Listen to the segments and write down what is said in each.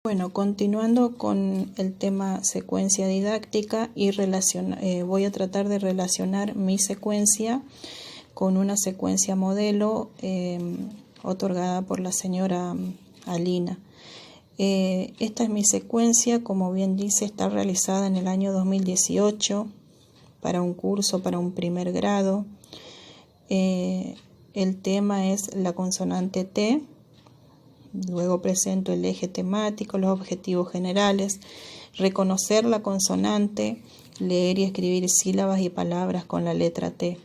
Bueno, continuando con el tema secuencia didáctica y voy a tratar de relacionar mi secuencia con una secuencia modelo otorgada por la señora Alina. Esta es mi secuencia, como bien dice, está realizada en el año 2018 para un curso, para un primer grado. El tema es la consonante T. Luego presento el eje temático, los objetivos generales, reconocer la consonante, leer y escribir sílabas y palabras con la letra T.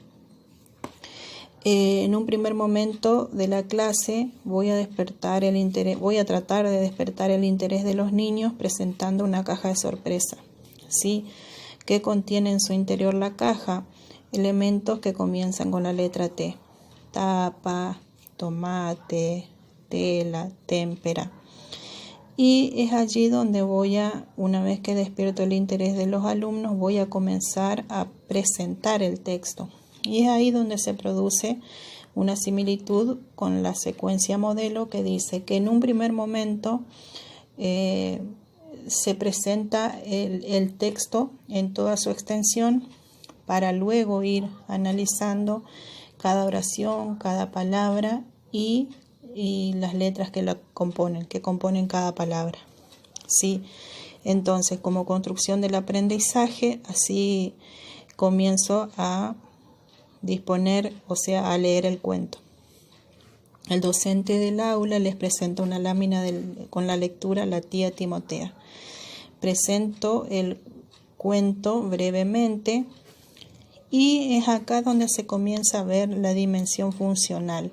En un primer momento de la clase voy a tratar de despertar el interés de los niños presentando una caja de sorpresa, ¿sí? Que contiene en su interior la caja elementos que comienzan con la letra T: tapa, tomate, tela, témpera. Y es allí donde una vez que despierto el interés de los alumnos, voy a comenzar a presentar el texto. Y es ahí donde se produce una similitud con la secuencia modelo, que dice que en un primer momento se presenta el texto en toda su extensión para luego ir analizando cada oración, cada palabra y las letras que componen cada palabra. ¿Sí? Entonces, como construcción del aprendizaje, así comienzo a disponer, a leer el cuento. El docente del aula les presenta una lámina con la lectura La tía Timotea. Presento el cuento brevemente y es acá donde se comienza a ver la dimensión funcional.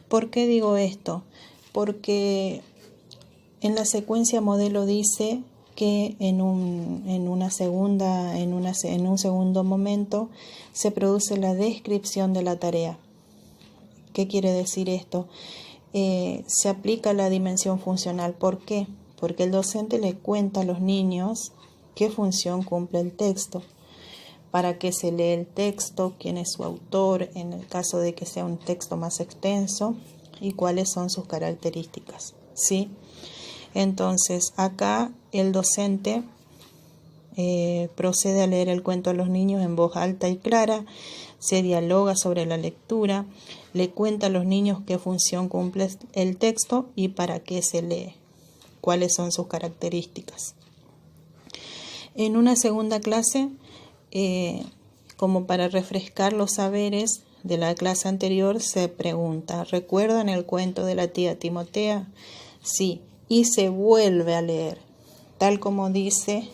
¿Por qué digo esto? Porque en la secuencia modelo dice que en un segundo momento se produce la descripción de la tarea. ¿Qué quiere decir esto? Se aplica la dimensión funcional. ¿Por qué? Porque el docente le cuenta a los niños qué función cumple el texto, para qué se lee el texto, quién es su autor, en el caso de que sea un texto más extenso, y cuáles son sus características, ¿sí? Entonces, acá el docente procede a leer el cuento a los niños en voz alta y clara, se dialoga sobre la lectura, le cuenta a los niños qué función cumple el texto y para qué se lee, cuáles son sus características. En una segunda clase, como para refrescar los saberes de la clase anterior, se pregunta: ¿recuerdan el cuento de la tía Timotea? Sí, y se vuelve a leer, tal como dice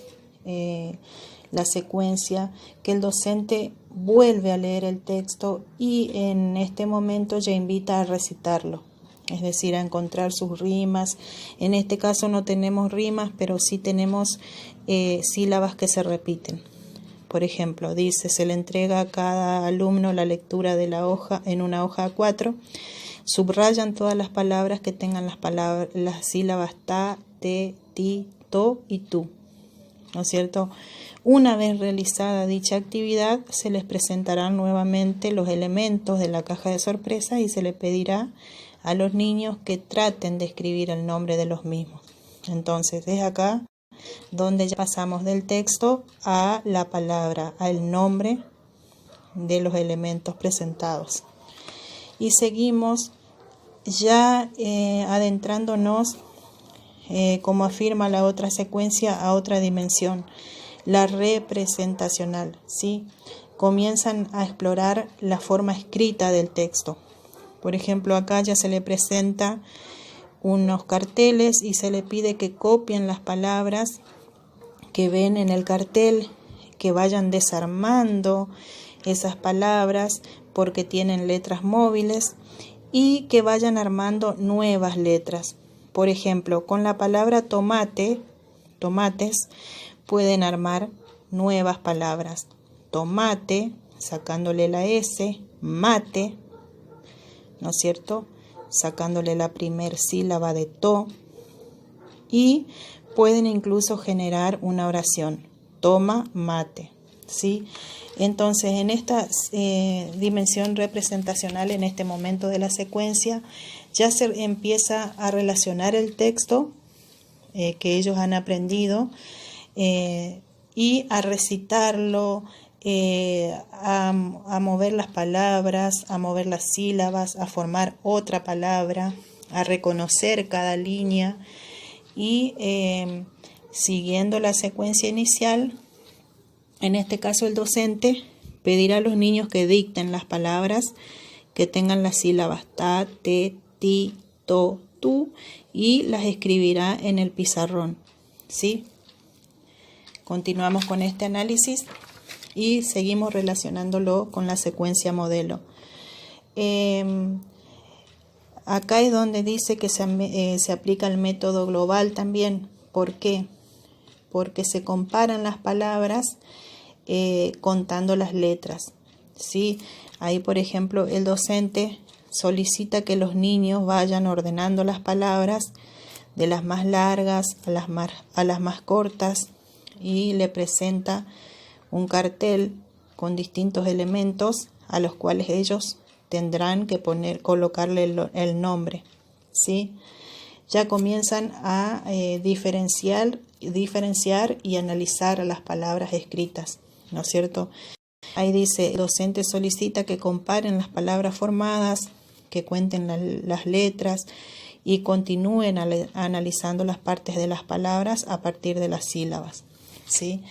la secuencia, que el docente vuelve a leer el texto y en este momento ya invita a recitarlo, es decir, a encontrar sus rimas. En este caso no tenemos rimas, pero sí tenemos sílabas que se repiten. Por ejemplo, dice: se le entrega a cada alumno la lectura de la hoja en una hoja A4. Subrayan todas las palabras que tengan las sílabas ta, te, ti, to y tú, ¿no es cierto? Una vez realizada dicha actividad, se les presentarán nuevamente los elementos de la caja de sorpresa y se le pedirá a los niños que traten de escribir el nombre de los mismos. Entonces, es acá donde ya pasamos del texto a la palabra, al nombre de los elementos presentados. Y seguimos ya adentrándonos, como afirma la otra secuencia, a otra dimensión, la representacional, ¿sí? Comienzan a explorar la forma escrita del texto. Por ejemplo, acá ya se le presenta unos carteles y se le pide que copien las palabras que ven en el cartel, que vayan desarmando esas palabras porque tienen letras móviles y que vayan armando nuevas letras. Por ejemplo, con la palabra tomates, pueden armar nuevas palabras. Tomate, sacándole la S, mate, ¿no es cierto?, sacándole la primer sílaba de to, y pueden incluso generar una oración: toma mate, ¿sí? Entonces, en esta dimensión representacional, en este momento de la secuencia, ya se empieza a relacionar el texto que ellos han aprendido y a recitarlo, a mover las palabras, a mover las sílabas, a formar otra palabra, a reconocer cada línea y siguiendo la secuencia inicial, en este caso el docente pedirá a los niños que dicten las palabras que tengan las sílabas ta, te, ti, to, tu y las escribirá en el pizarrón, ¿sí? Continuamos con este análisis y seguimos relacionándolo con la secuencia modelo. Acá es donde dice que se aplica el método global también. ¿Por qué? Porque se comparan las palabras contando las letras, ¿sí? Ahí, por ejemplo, el docente solicita que los niños vayan ordenando las palabras de las más largas a las más cortas y le presenta un cartel con distintos elementos a los cuales ellos tendrán que colocarle el nombre, ¿sí? Ya comienzan a diferenciar y analizar las palabras escritas, ¿no es cierto? Ahí dice, el docente solicita que comparen las palabras formadas, que cuenten las letras y continúen analizando las partes de las palabras a partir de las sílabas, ¿sí?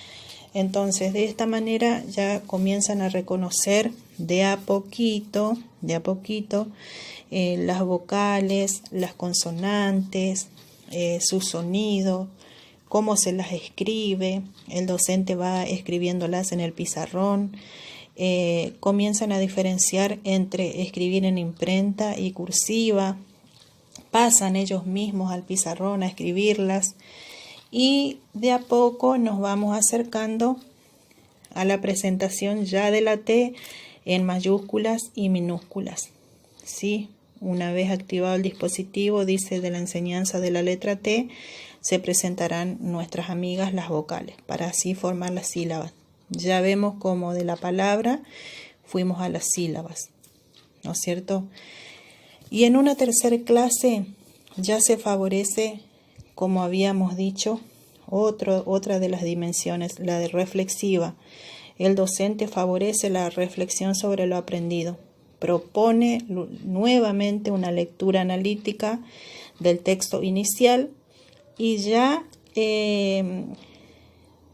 Entonces, de esta manera ya comienzan a reconocer de a poquito las vocales, las consonantes, su sonido, cómo se las escribe. El docente va escribiéndolas en el pizarrón. Comienzan a diferenciar entre escribir en imprenta y cursiva. Pasan ellos mismos al pizarrón a escribirlas. Y de a poco nos vamos acercando a la presentación ya de la T en mayúsculas y minúsculas, ¿sí? Una vez activado el dispositivo, dice, de la enseñanza de la letra T, se presentarán nuestras amigas las vocales, para así formar las sílabas. Ya vemos cómo de la palabra fuimos a las sílabas, ¿no es cierto? Y en una tercera clase ya se favorece, como habíamos dicho, otra de las dimensiones, la de reflexiva. El docente favorece la reflexión sobre lo aprendido. Propone nuevamente una lectura analítica del texto inicial y ya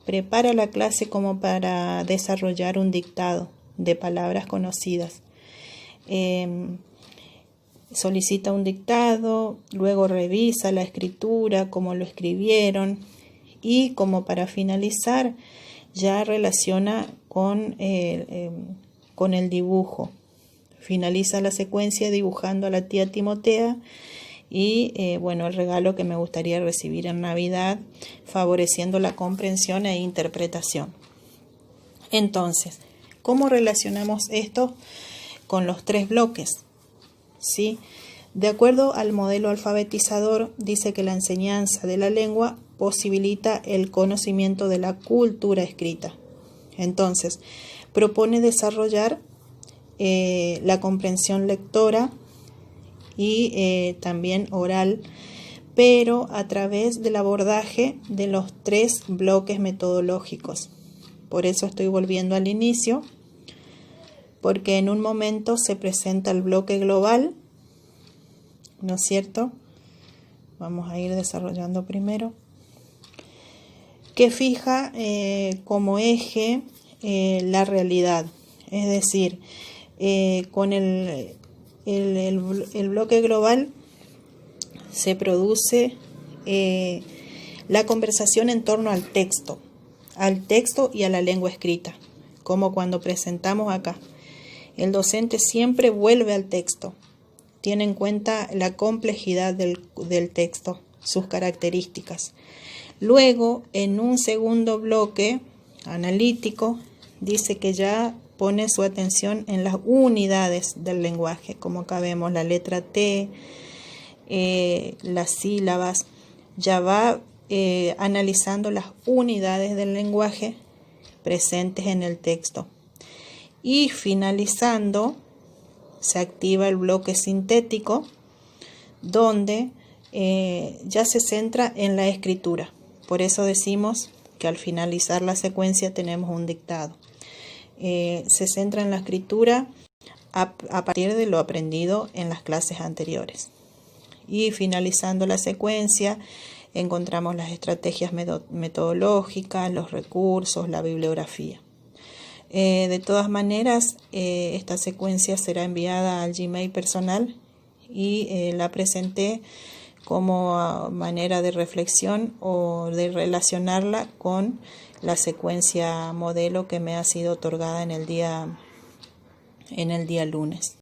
prepara la clase como para desarrollar un dictado de palabras conocidas. Solicita un dictado, luego revisa la escritura, cómo lo escribieron y como para finalizar ya relaciona con el dibujo. Finaliza la secuencia dibujando a la tía Timotea y el regalo que me gustaría recibir en Navidad, favoreciendo la comprensión e interpretación. Entonces, ¿cómo relacionamos esto con los 3 bloques? ¿Sí? De acuerdo al modelo alfabetizador, dice que la enseñanza de la lengua posibilita el conocimiento de la cultura escrita. Entonces, propone desarrollar la comprensión lectora y también oral, pero a través del abordaje de los 3 bloques metodológicos. Por eso estoy volviendo al inicio, porque en un momento se presenta el bloque global, ¿no es cierto? Vamos a ir desarrollando primero, que fija como eje la realidad, es decir, con el bloque global se produce la conversación en torno al texto y a la lengua escrita, como cuando presentamos acá. El docente siempre vuelve al texto, tiene en cuenta la complejidad del texto, sus características. Luego, en un segundo bloque analítico, dice que ya pone su atención en las unidades del lenguaje, como acá vemos la letra T, las sílabas, ya va analizando las unidades del lenguaje presentes en el texto. Y finalizando, se activa el bloque sintético, donde ya se centra en la escritura. Por eso decimos que al finalizar la secuencia tenemos un dictado. Se centra en la escritura a partir de lo aprendido en las clases anteriores. Y finalizando la secuencia, encontramos las estrategias metodológicas, los recursos, la bibliografía. De todas maneras, esta secuencia será enviada al Gmail personal y la presenté como manera de reflexión o de relacionarla con la secuencia modelo que me ha sido otorgada en el día lunes.